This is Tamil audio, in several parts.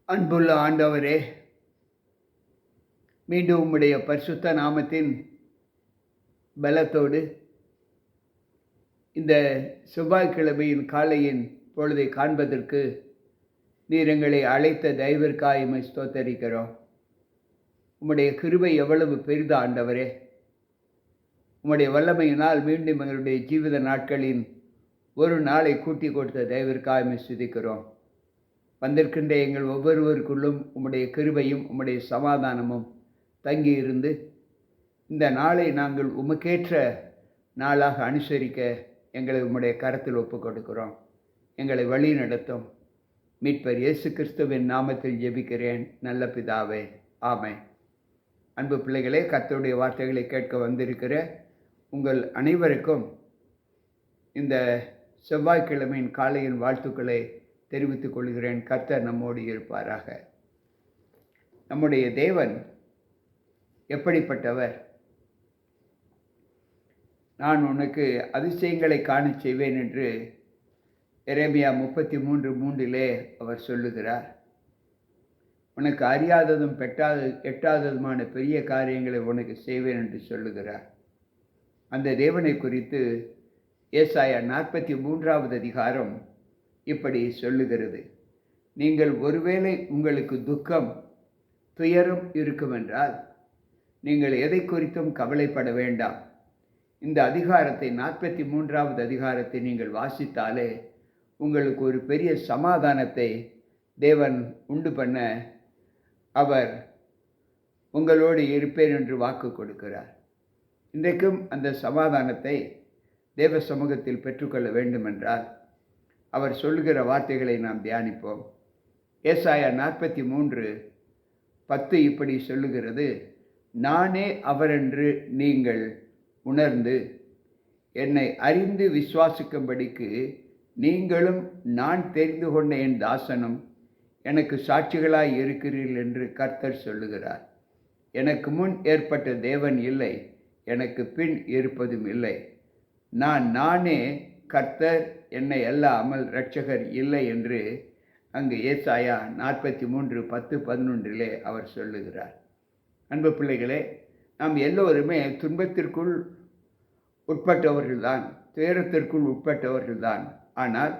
அன்புள்ள ஆண்டவரே, மீண்டும் உம்முடைய பரிசுத்த நாமத்தின் பலத்தோடு இந்த செவ்வாய்க்கிழமையின் காலையின் பொழுதை காண்பதற்கு நீர் எங்களை அழைத்த தயவிற்காய் உம்மை ஸ்தோத்தரிக்கிறோம். உம்முடைய கிருபை எவ்வளவு பெரிது ஆண்டவரே! உம்முடைய வல்லமையினால் மீண்டும் எங்களுடைய ஜீவித நாட்களின் ஒரு நாளை கூட்டி கொடுத்த தயவிற்காய் உம்மை துதிக்கிறோம். வந்திருக்கின்ற எங்கள் ஒவ்வொருவருக்குள்ளும் உம்முடைய கிருபையும் உம்முடைய சமாதானமும் தங்கி இருந்து இந்த நாளை நாங்கள் உமக்கேற்ற நாளாக அனுசரிக்க எங்களை உம்முடைய கரத்தில் ஒப்புக் கொடுக்கிறோம். எங்களை வழி நடத்தும். மீட்பர் இயேசு கிறிஸ்துவின் நாமத்தில் ஜெபிக்கிறேன் நல்ல பிதாவே, ஆமென். அன்பு பிள்ளைகளே, கர்த்தருடைய வார்த்தைகளை கேட்க வந்திருக்கிற உங்கள் அனைவருக்கும் இந்த செவ்வாய்க்கிழமையின் காலையின் வாழ்த்துக்களை தெரிவித்துக் கொள்கிறேன். கர்த்தர் நம்மோடு இருப்பாராக. நம்முடைய தேவன் எப்படிப்பட்டவர்? நான் உனக்கு அதிசயங்களை காணச் செய்வேன் என்று எரேமியா 33:3 அவர் சொல்லுகிறார். உனக்கு அறியாததும் எட்டாததுமான பெரிய காரியங்களை உனக்கு செய்வேன் என்று சொல்லுகிறார். அந்த தேவனை குறித்து ஏசாயா 43வது அதிகாரம் இப்படி சொல்லுகிறது. நீங்கள் ஒருவேளை உங்களுக்கு துக்கம் துயரம் இருக்குமென்றால் நீங்கள் எதை குறித்தும் கவலைப்பட வேண்டாம். இந்த அதிகாரத்தை 43வது அதிகாரத்தை நீங்கள் வாசித்தாலே உங்களுக்கு ஒரு பெரிய சமாதானத்தை தேவன் உண்டு பண்ண அவர் உங்களோடு இருப்பேன் என்று வாக்கு கொடுக்கிறார். இன்றைக்கும் அந்த சமாதானத்தை தேவ சமூகத்தில் பெற்றுக்கொள்ள வேண்டுமென்றால் அவர் சொல்லுகிற வார்த்தைகளை நாம் தியானிப்போம். ஏசாயா 43:10 இப்படி சொல்லுகிறது. நானே அவரென்று நீங்கள் உணர்ந்து என்னை அறிந்து விசுவாசிக்கும்படிக்கு நீங்களும் நான் தெரிந்து கொண்ட என் தாசனும் எனக்கு சாட்சிகளாய் இருக்கிறீர்கள் என்று கர்த்தர் சொல்லுகிறார். எனக்கு முன் ஏற்பட்ட தேவன் இல்லை, எனக்கு பின் இருப்பதும் இல்லை. நானே கர்த்தர், என்னை அல்லாமல் இரட்சகர் இல்லை என்று அங்கு ஏசாயா 43:10-11 அவர் சொல்லுகிறார். அன்பு பிள்ளைகளே, நாம் எல்லோருமே துன்பத்திற்குள் உட்பட்டவர்கள்தான், துயரத்திற்குள் உட்பட்டவர்கள்தான். ஆனால்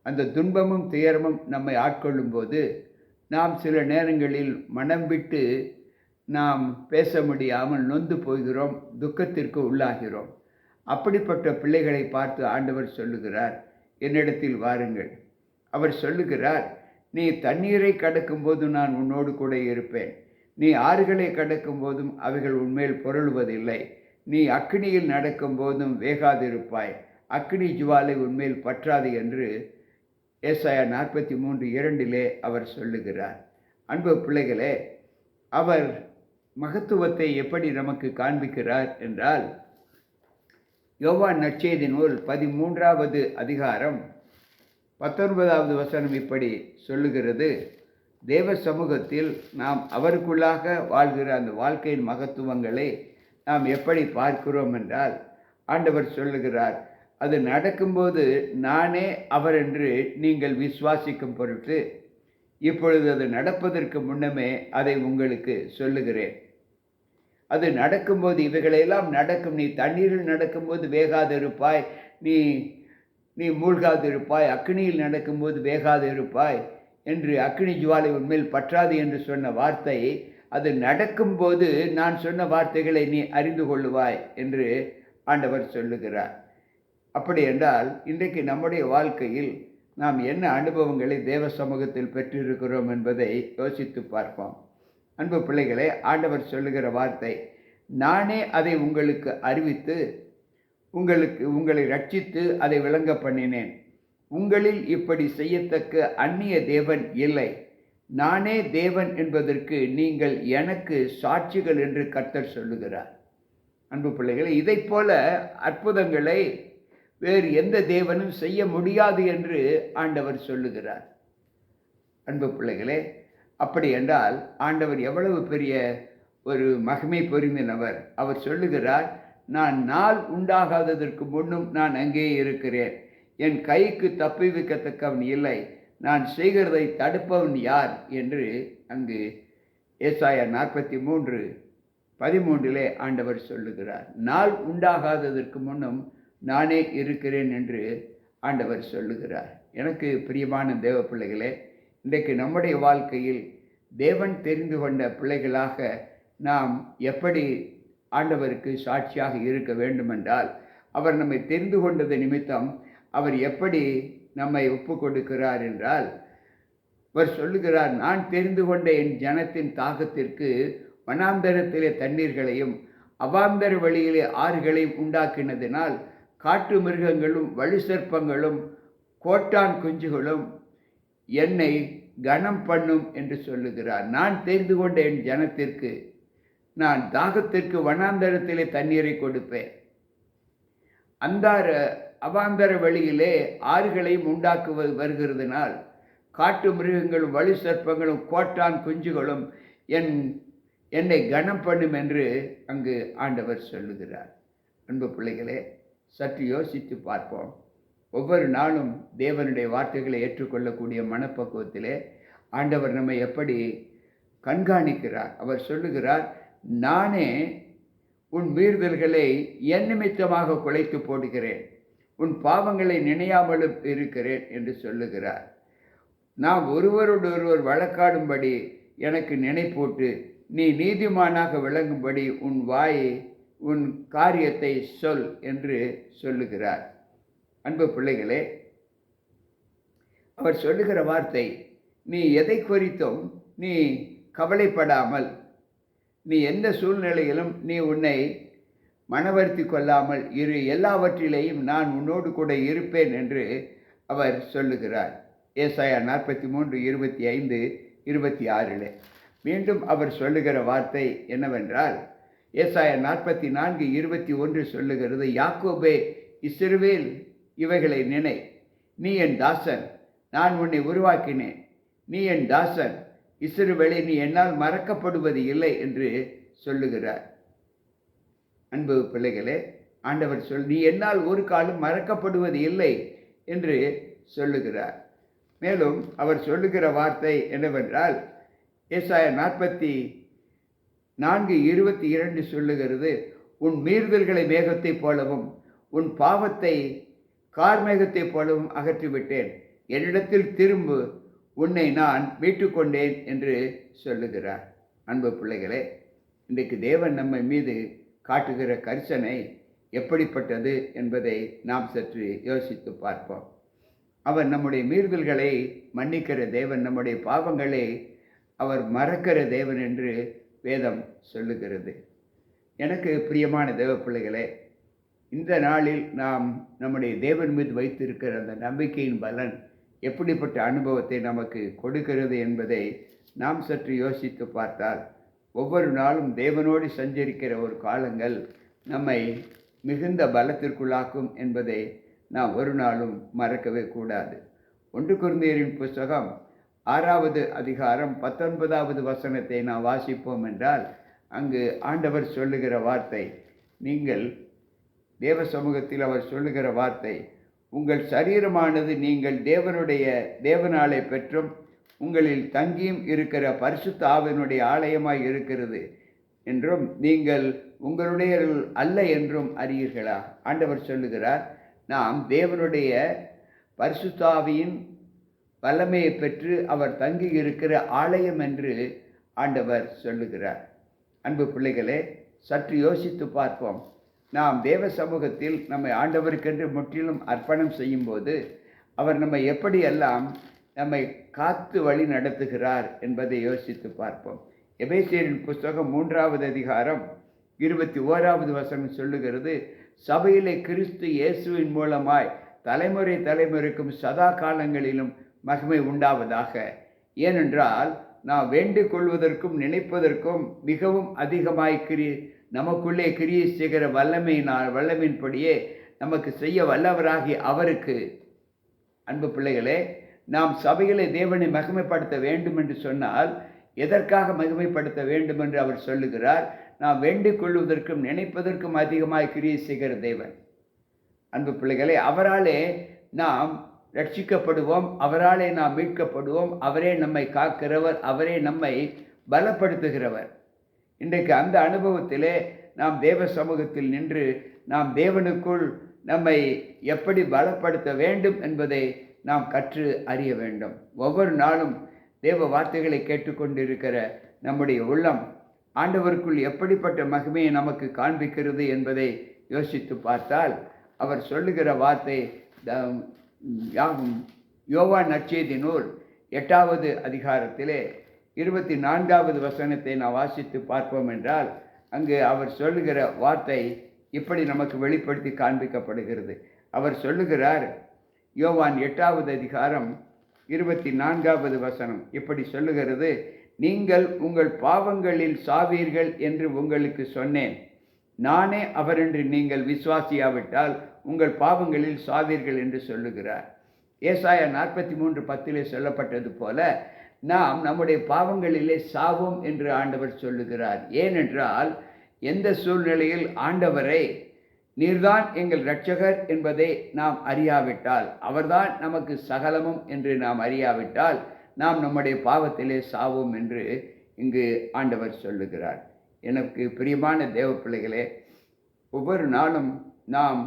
அந்த துன்பமும் துயரமும் நம்மை ஆட்கொள்ளும் போது நாம் சில நேரங்களில் மனம் விட்டு நாம் பேச முடியாமல் நொந்து போகிறோம், துக்கத்திற்கு உள்ளாகிறோம். அப்படிப்பட்ட பிள்ளைகளை பார்த்து ஆண்டவர் சொல்லுகிறார், என்னிடத்தில் வாருங்கள். அவர் சொல்லுகிறார், நீ தண்ணீரை கடக்கும் போது நான் உன்னோடு கூட இருப்பேன். நீ ஆறுகளை கடக்கும் போதும் அவைகள் உன்மேல் புரளுவதில்லை. நீ அக்கினியில் நடக்கும் போதும் வேகாதிருப்பாய், அக்கினி ஜுவாலை உன்மேல் பற்றாது என்று ஏசாயா 43:2 அவர் சொல்லுகிறார். அன்பு பிள்ளைகளே, அவர் மகத்துவத்தை எப்படி நமக்கு காண்பிக்கிறார் என்றால், யோவான் நற்செய்தி நூல் 13வது அதிகாரம் 19வது வசனம் இப்படி சொல்லுகிறது. தேவ சமூகத்தில் நாம் அவருக்குள்ளாக வாழ்கிற அந்த வாழ்க்கையின் மகத்துவங்களை நாம் எப்படி பார்க்கிறோம் என்றால், ஆண்டவர் சொல்லுகிறார், அது நடக்கும்போது நானே அவர் என்று நீங்கள் விசுவாசிக்கும் பொருட்டு இப்பொழுது அது நடப்பதற்கு முன்னமே அதை உங்களுக்கு சொல்லுகிறேன். அது நடக்கும்போது இவைகளெல்லாம் நடக்கும். நீ தண்ணீரில் நடக்கும்போது வேகாதிருப்பாய், நீ மூழ்காதிருப்பாய், அக்கினியில் நடக்கும்போது வேகாதிருப்பாய் என்று, அக்கினி ஜுவாலை உன்மேல் பற்றாது என்று சொன்ன வார்த்தை, அது நடக்கும்போது நான் சொன்ன வார்த்தைகளை நீ அறிந்து கொள்ளுவாய் என்று ஆண்டவர் சொல்லுகிறார். அப்படி என்றால் இன்றைக்கு நம்முடைய வாழ்க்கையில் நாம் என்ன அனுபவங்களை தேவ சமூகத்தில் பெற்றிருக்கிறோம் என்பதை யோசித்து பார்ப்போம். அன்பு பிள்ளைகளே, ஆண்டவர் சொல்லுகிற வார்த்தை, நானே அதை உங்களுக்கு அறிவித்து உங்களை ரட்சித்து அதை விளங்க பண்ணினேன். உங்களில் இப்படி செய்யத்தக்க அந்நிய தேவன் இல்லை. நானே தேவன் என்பதற்கு நீங்கள் எனக்கு சாட்சிகள் என்று கர்த்தர் சொல்லுகிறார். அன்பு பிள்ளைகளே, இதை போல அற்புதங்களை வேறு எந்த தேவனும் செய்ய முடியாது என்று ஆண்டவர் சொல்லுகிறார். அன்பு பிள்ளைகளே, அப்படி என்றால் ஆண்டவர் எவ்வளவு பெரிய ஒரு மகிமை பொருந்தினவர். அவர் சொல்லுகிறார், நான் நாள் உண்டாகாததற்கு முன்னும் நான் அங்கே இருக்கிறேன். என் கைக்கு தப்புவிக்கத்தக்கவன் இல்லை. நான் செய்கிறதை தடுப்பவன் யார் என்று அங்கு ஏசாயா 43:13 ஆண்டவர் சொல்லுகிறார். நாள் உண்டாகாததற்கு முன்னும் நானே இருக்கிறேன் என்று ஆண்டவர் சொல்லுகிறார். எனக்கு பிரியமான தேவ பிள்ளைகளே, இன்றைக்கு நம்முடைய வாழ்க்கையில் தேவன் தெரிந்து கொண்ட பிள்ளைகளாக நாம் எப்படி ஆண்டவருக்கு சாட்சியாக இருக்க வேண்டுமென்றால், அவர் நம்மை தெரிந்து கொண்டது நிமித்தம் அவர் எப்படி நம்மை ஒப்பு கொடுக்கிறார் என்றால், அவர் சொல்லுகிறார், நான் தெரிந்து கொண்ட என் ஜனத்தின் தாகத்திற்கு வனாந்தரத்திலே தண்ணீர்களையும் அவாந்தர வழியிலே ஆறுகளையும் உண்டாக்கினதினால் காட்டு மிருகங்களும் வலு சர்ப்பங்களும் கோட்டான் குஞ்சுகளும் என்னை கனம் பண்ணும் என்று சொல்லுகிறார். நான் தெரிந்து கொண்ட என் ஜனத்திற்கு நான் தாகத்திற்கு வனாந்தரத்திலே தண்ணீரை கொடுப்பேன், அவாந்தர வழியிலே ஆறுகளையும் உண்டாக்குவது வருகிறதுனால் காட்டு மிருகங்களும் வலு சர்ப்பங்களும் கோட்டான் குஞ்சுகளும் என்னை கனம் பண்ணும் என்று அங்கு ஆண்டவர் சொல்லுகிறார். அன்பு பிள்ளைகளே, சற்று யோசித்து பார்ப்போம். ஒவ்வொரு நாளும் தேவனுடைய வார்த்தைகளை ஏற்றுக்கொள்ளக்கூடிய மனப்பக்குவத்திலே ஆண்டவர் நம்மை எப்படி கண்காணிக்கிறார். அவர் சொல்லுகிறார், நானே உன் மீறுதல்களை என் நிமித்தமாக குலைத்து போடுகிறேன், உன் பாவங்களை நினையாமலும் இருக்கிறேன் என்று சொல்லுகிறார். நாம் ஒருவரோடொருவர் வழக்காடும்படி எனக்கு நினைப்போட்டு நீ நீதிமானாக விளங்கும்படி உன் காரியத்தை சொல் என்று சொல்லுகிறார். அன்பு பிள்ளைகளே, அவர் சொல்லுகிற வார்த்தை, நீ எதை குறித்தும் நீ கவலைப்படாமல், நீ எந்த சூழ்நிலையிலும் நீ உன்னை மனவருத்தி கொள்ளாமல் இரு, எல்லாவற்றிலேயும் நான் உன்னோடு கூட இருப்பேன் என்று அவர் சொல்லுகிறார். ஏசாயா 43:25-26 மீண்டும் அவர் சொல்லுகிற வார்த்தை என்னவென்றால், ஏசாயா 44:21 சொல்லுகிறது, யாக்கோபே இஸ்ரவேல் இவைகளை நினை, நீ என் தாசன், நான் உன்னை உருவாக்கினேன், நீ என் தாசன் இஸ்ரவேலை, நீ என்னால் மறக்கப்படுவது இல்லை என்று சொல்லுகிறார். அன்பு பிள்ளைகளே, ஆண்டவர் நீ என்னால் ஒரு காலம் மறக்கப்படுவது இல்லை என்று சொல்லுகிறார். மேலும் அவர் சொல்லுகிற வார்த்தை என்னவென்றால், ஏசாயா 44:22 சொல்லுகிறது, உன் மீறுதல்களை மேகத்தைப் போலவும் உன் பாவத்தை கார்மேகத்தைப் போலவும் அகற்றிவிட்டேன், என்னிடத்தில் திரும்பு, உன்னை நான் மீட்டுக்கொண்டேன் என்று சொல்லுகிறார். அன்பு பிள்ளைகளே, இன்றைக்கு தேவன் நம்மை மீது காட்டுகிற கரிசனை எப்படிப்பட்டது என்பதை நாம் சற்று யோசித்து பார்ப்போம். அவர் நம்முடைய மீறுதல்களை மன்னிக்கிற தேவன், நம்முடைய பாவங்களை அவர் மறக்கிற தேவன் என்று வேதம் சொல்லுகிறது. எனக்கு பிரியமான தேவ பிள்ளைகளே, இந்த நாளில் நாம் நம்முடைய தேவன் மீது வைத்திருக்கிற அந்த நம்பிக்கையின் பலன் எப்படிப்பட்ட அனுபவத்தை நமக்கு கொடுக்கிறது என்பதை நாம் சற்று யோசித்து பார்த்தால், ஒவ்வொரு நாளும் தேவனோடு சஞ்சரிக்கிற ஒரு காலங்கள் நம்மை மிகுந்த பலத்திற்குள்ளாக்கும் என்பதை நாம் ஒரு நாளும் மறக்கவே கூடாது. 1 கொரிந்தியரின் புஸ்தகம் 6வது அதிகாரம் 19வது வசனத்தை நாம் வாசிப்போம் என்றால், அங்கு ஆண்டவர் சொல்லுகிற வார்த்தை, நீங்கள் தேவ சமூகத்தில் அவர் சொல்லுகிற வார்த்தை, உங்கள் சரீரமானது நீங்கள் தேவனாலே பெற்றும் உங்களில் தங்கியும் இருக்கிற பரிசுத்த ஆவியினுடைய ஆலயமாய் இருக்கிறது என்றும் நீங்கள் உங்களுடைய அல்ல என்றும் அறியீர்களா? ஆண்டவர் சொல்லுகிறார், நாம் தேவனுடைய பரிசுத்த ஆவியின் வல்லமையை பெற்று அவர் தங்கி இருக்கிற ஆலயம் என்று ஆண்டவர் சொல்லுகிறார். அன்பு பிள்ளைகளே, சற்று யோசித்து பார்ப்போம். நாம் தேவ சமூகத்தில் நம்மை ஆண்டவருக்கென்று முற்றிலும் அர்ப்பணம் செய்யும்போது அவர் நம்மை எப்படியெல்லாம் நம்மை காத்து வழி நடத்துகிறார் என்பதை யோசித்து பார்ப்போம். எபேசியரின் புஸ்தகம் 3வது அதிகாரம் 21வது வசனம் சொல்லுகிறது, சபையிலே கிறிஸ்து இயேசுவின் மூலமாய் தலைமுறை தலைமுறைக்கும் சதா காலங்களிலும் மகிமை உண்டாவதாக. ஏனென்றால் நாம் வேண்டிக் கொள்வதற்கும் நினைப்பதற்கும் மிகவும் அதிகமாய் நமக்குள்ளே கிரியை செய்கிற வல்லமையின்படியே நமக்கு செய்ய வல்லவராகி அவருக்கு. அன்பு பிள்ளைகளே, நாம் சபைகளை தேவனை மகிமைப்படுத்த வேண்டும் என்று சொன்னால் எதற்காக மகிமைப்படுத்த வேண்டும் என்று அவர் சொல்லுகிறார், நாம் வேண்டிக் கொள்வதற்கும் நினைப்பதற்கும் அதிகமாய் கிரியை செய்கிற தேவன். அன்பு பிள்ளைகளே, அவராலே நாம் ரட்சிக்கப்படுவோம், அவராலே நாம் மீட்கப்படுவோம். அவரே நம்மை காக்கிறவர், அவரே நம்மை பலப்படுத்துகிறவர். இன்றைக்கு அந்த அனுபவத்திலே நாம் தேவ சமூகத்தில் நின்று நாம் தேவனுக்குள் நம்மை எப்படி பலப்படுத்த வேண்டும் என்பதை நாம் கற்று அறிய வேண்டும். ஒவ்வொரு நாளும் தேவ வார்த்தைகளை கேட்டுக்கொண்டிருக்கிற நம்முடைய உள்ளம் ஆண்டவருக்குள் எப்படிப்பட்ட மகிமையை நமக்கு காண்பிக்கிறது என்பதை யோசித்து பார்த்தால், அவர் சொல்லுகிற வார்த்தை யோவான் நற்செய்தி நூல் 8வது அதிகாரத்திலே 24வது வசனத்தை நாம் வாசித்து பார்ப்போம் என்றால், அங்கு அவர் சொல்லுகிற வார்த்தை இப்படி நமக்கு வெளிப்படுத்தி காண்பிக்கப்படுகிறது. அவர் சொல்லுகிறார், யோவான் 8வது அதிகாரம் 24வது வசனம் இப்படி சொல்லுகிறது, நீங்கள் உங்கள் பாவங்களில் சாவீர்கள் என்று உங்களுக்கு சொன்னேன். நானே அவரென்று நீங்கள் விசுவாசியாவிட்டால் உங்கள் பாவங்களில் சாவீர்கள் என்று சொல்லுகிறார். ஏசாயா 43:10 சொல்லப்பட்டது போல நாம் நம்முடைய பாவங்களிலே சாவோம் என்று ஆண்டவர் சொல்லுகிறார். ஏனென்றால் எந்த சூழ்நிலையில் ஆண்டவரை நீர்தான் எங்கள் இரட்சகர் என்பதை நாம் அறியாவிட்டால், அவர்தான் நமக்கு சகலமும் என்று நாம் அறியாவிட்டால் நாம் நம்முடைய பாவத்திலே சாவோம் என்று இங்கு ஆண்டவர் சொல்லுகிறார். எனக்கு பிரியமான தேவ பிள்ளைகளே, ஒவ்வொரு நாளும் நாம்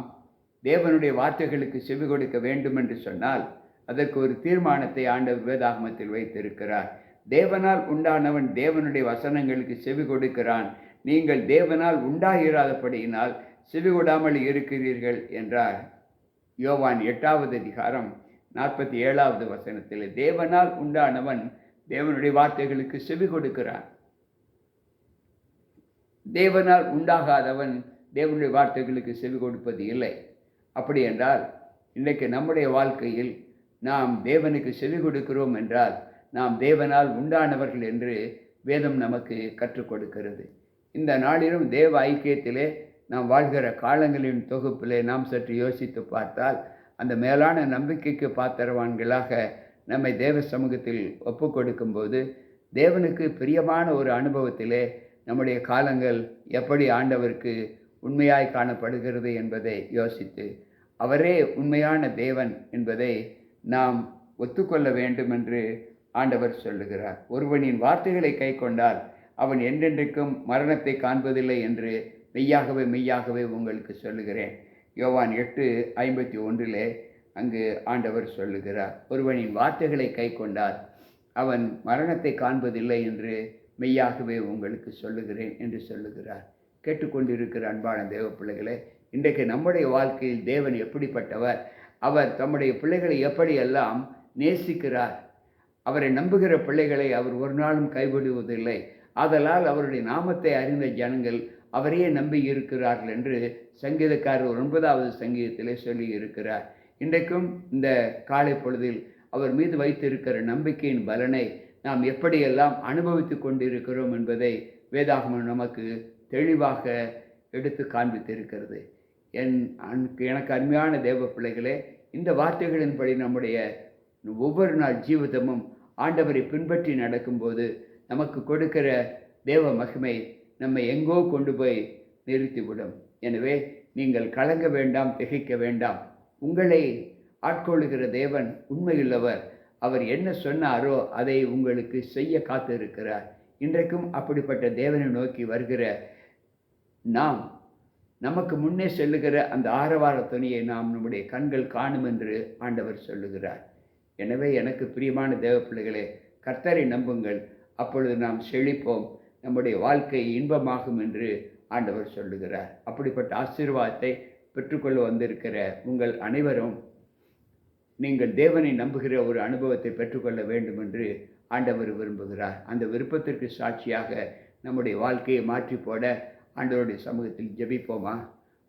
தேவனுடைய வார்த்தைகளுக்கு செவி கொடுக்க வேண்டும் என்று சொன்னால் அதற்கு ஒரு தீர்மானத்தை ஆண்டவர் வேதாகமத்தில் வைத்திருக்கிறார். தேவனால் உண்டானவன் தேவனுடைய வசனங்களுக்கு செவி கொடுக்கிறான், நீங்கள் தேவனால் உண்டாகிறாதபடியினால் செவி கொடாமல் இருக்கிறீர்கள் என்றார். யோவான் 8வது அதிகாரம் 47வது வசனத்தில் தேவனால் உண்டானவன் தேவனுடைய வார்த்தைகளுக்கு செவி கொடுக்கிறான். தேவனால் உண்டாகாதவன் தேவனுடைய வார்த்தைகளுக்கு செவி கொடுப்பது இல்லை. அப்படி என்றால் இன்றைக்கு நம்முடைய வாழ்க்கையில் நாம் தேவனுக்கு செவி கொடுக்கிறோம் என்றால் நாம் தேவனால் உண்டானவர்கள் என்று வேதம் நமக்கு கற்றுக் கொடுக்கிறது. இந்த நாளிலும் தேவ ஐக்கியத்திலே நாம் வாழ்கிற காலங்களின் தொகுப்பிலே நாம் சற்று யோசித்து பார்த்தால், அந்த மேலான நம்பிக்கைக்கு பாத்திரவான்களாக நம்மை தேவ சமூகத்தில் ஒப்பு கொடுக்கும்போது தேவனுக்கு பிரியமான ஒரு அனுபவத்திலே நம்முடைய காலங்கள் எப்படி ஆண்டவருக்கு உண்மையாய் காணப்படுகிறது என்பதை யோசித்து அவரே உண்மையான தேவன் என்பதை நாம் ஒத்துக்கொள்ள வேண்டும் என்று ஆண்டவர் சொல்லுகிறார். ஒருவனின் வார்த்தைகளை கை கொண்டால் அவன் என்றென்றைக்கும் மரணத்தை காண்பதில்லை என்று மெய்யாகவே மெய்யாகவே உங்களுக்கு சொல்லுகிறேன். யோவான் 8:51 அங்கு ஆண்டவர் சொல்லுகிறார், ஒருவனின் வார்த்தைகளை கை கொண்டால் அவன் மரணத்தை காண்பதில்லை என்று மெய்யாகவே உங்களுக்கு சொல்லுகிறேன் என்று சொல்லுகிறார். கேட்டுக்கொண்டிருக்கிற அன்பான தேவ பிள்ளைகளே, இன்றைக்கு நம்முடைய வாழ்க்கையில் தேவன் எப்படிப்பட்டவர், அவர் தம்முடைய பிள்ளைகளை எப்படியெல்லாம் நேசிக்கிறார். அவரை நம்புகிற பிள்ளைகளை அவர் ஒரு நாளும் கைவிடுவதில்லை. ஆதலால் அவருடைய நாமத்தை அறிந்த ஜனங்கள் அவரையே நம்பி இருக்கிறார்கள் என்று சங்கீதக்காரர் 9வது சங்கீதத்திலே சொல்லி இருக்கிறார். இன்றைக்கும் இந்த காலை பொழுதில் அவர் மீது வைத்திருக்கிற நம்பிக்கையின் பலனை நாம் எப்படியெல்லாம் அனுபவித்து கொண்டிருக்கிறோம் என்பதை வேதாகமம் நமக்கு தெளிவாக எடுத்து காண்பித்திருக்கிறது. எனக்கு அருமையான தேவ பிள்ளைகளே, இந்த வார்த்தைகளின்படி நம்முடைய ஒவ்வொரு நாள் ஜீவிதமும் ஆண்டவரை பின்பற்றி நடக்கும்போது நமக்கு கொடுக்கிற தேவ மகிமை நம்மை எங்கோ கொண்டு போய் நிறுத்திவிடும். எனவே நீங்கள் கலங்க வேண்டாம், திகைக்க வேண்டாம். உங்களை ஆட்கொள்ளுகிற தேவன் உண்மையுள்ளவர். அவர் என்ன சொன்னாரோ அதை உங்களுக்கு செய்ய காத்திருக்கிறார். இன்றைக்கும் அப்படிப்பட்ட தேவனை நோக்கி வருகிற நாம் நமக்கு முன்னே செல்லுகிற அந்த ஆரவார துணியை நாம் நம்முடைய கண்கள் காணும் என்று ஆண்டவர் சொல்லுகிறார். எனவே எனக்கு பிரியமான தேவ பிள்ளைகளே, கர்த்தரை நம்புங்கள், அப்பொழுது நாம் செழிப்போம், நம்முடைய வாழ்க்கை இன்பமாகும் என்று ஆண்டவர் சொல்லுகிறார். அப்படிப்பட்ட ஆசீர்வாதத்தை பெற்றுக்கொள்ள வந்திருக்கிற உங்கள் அனைவரும் நீங்கள் தேவனை நம்புகிற ஒரு அனுபவத்தை பெற்றுக்கொள்ள வேண்டும் என்று ஆண்டவர் விரும்புகிறார். அந்த விருப்பத்திற்கு சாட்சியாக நம்முடைய வாழ்க்கையை மாற்றி போட ஆண்டவருடைய சமூகத்தில் ஜெபிப்போமா?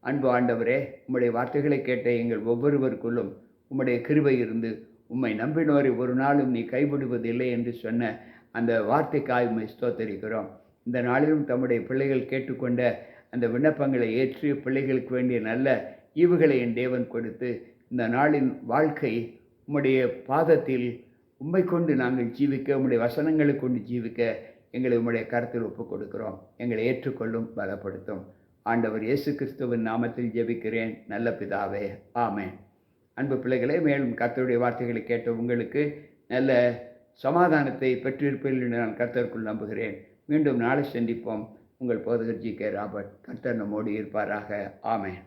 அன்பு ஆண்டவரே, உம்முடைய வார்த்தைகளை கேட்ட எங்கள் ஒவ்வொருவருக்குள்ளும் உம்முடைய கிருபை இருந்து உம்மை நம்பினோரை ஒரு நாளும் நீ கைவிடுவதில்லை என்று சொன்ன அந்த வார்த்தைக்காய் உம்மை ஸ்தோத்தரிக்கிறோம். இந்த நாளிலும் தம்முடைய பிள்ளைகள் கேட்டுக்கொண்ட அந்த விண்ணப்பங்களை ஏற்று பிள்ளைகளுக்கு வேண்டிய நல்ல ஈவுகளை என் தேவன் கொடுத்து இந்த நாளின் வாழ்க்கை உம்முடைய பாதத்தில் உம்மை கொண்டு நாங்கள் ஜீவிக்க, உம்முடைய வசனங்களை கொண்டு ஜீவிக்க எங்களை உம்முடைய கருத்தில் ஒப்புக் கொடுக்கிறோம். எங்களை ஏற்றுக்கொள்ளும், பலப்படுத்தும். ஆண்டவர் இயேசு கிறிஸ்துவின் நாமத்தில் ஜெபிக்கிறேன் நல்ல பிதாவே, ஆமென். அன்பு பிள்ளைகளே, மேலும் கர்த்தருடைய வார்த்தைகளை கேட்ட உங்களுக்கு நல்ல சமாதானத்தை பெற்றிருப்பீர்கள் என்று நான் கர்த்தருக்குள் நம்புகிறேன். மீண்டும் நாளை சந்திப்போம். உங்கள் போதகர் ஜி.கே. ராபர்ட். கர்த்தர் நம்மோடு இருப்பாராக. ஆமென்.